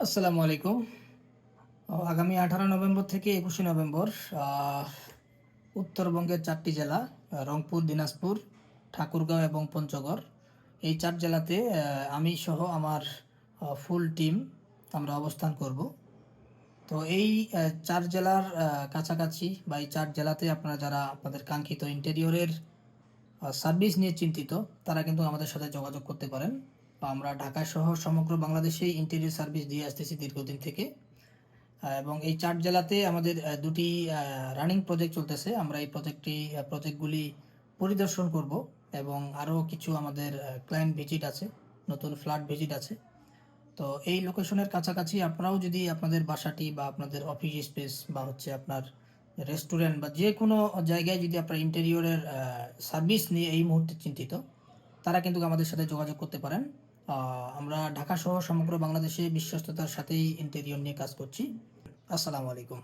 আসসালামু আলাইকুম। আগামী 18 নভেম্বর থেকে 21 নভেম্বর উত্তরবঙ্গের 4টি জেলা রংপুর, দিনাজপুর, ঠাকুরগাঁও এবং পঞ্চগড়, এই 4 জেলাতে আমি সহ আমার ফুল টিম আমরা অবস্থান করব। তো এই 4 জেলার কাছাকাছি বা এই 4 জেলাতে আপনারা যারা আপনাদের কাঙ্ক্ষিত ইন্টেরিয়রের সার্ভিস নিয়ে চিন্তিত, তারা কিন্তু আমাদের সাথে যোগাযোগ করতে পারেন। আমরা ঢাকা সহ সমগ্র বাংলাদেশে ইন্টেরিয়র সার্ভিস দিয়ে আসতেছি দীর্ঘদিন থেকে। এবং এই 4 জেলাতে আমাদের দুটি রানিং প্রজেক্ট চলতেছে। আমরা এই প্রজেক্টগুলি পরিদর্শন করব এবং আরও কিছু আমাদের ক্লায়েন্ট ভিজিট আছে, নতুন ফ্ল্যাট ভিজিট আছে। তো এই লোকেশনের কাছাকাছি আপনারাও যদি আপনাদের বাসাটি বা আপনাদের অফিস স্পেস বা হচ্ছে আপনার রেস্টুরেন্ট বা যে কোনো জায়গায় যদি আপনার ইন্টেরিয়রের সার্ভিস নিয়ে এই মুহূর্তে চিন্তিত, তারা কিন্তু আমাদের সাথে যোগাযোগ করতে পারেন। আমরা ঢাকা সহ সমগ্র বাংলাদেশে বিশ্বস্ততার সাথেই ইন্টেরিয়র নিয়ে কাজ করছি। আসসালামু আলাইকুম।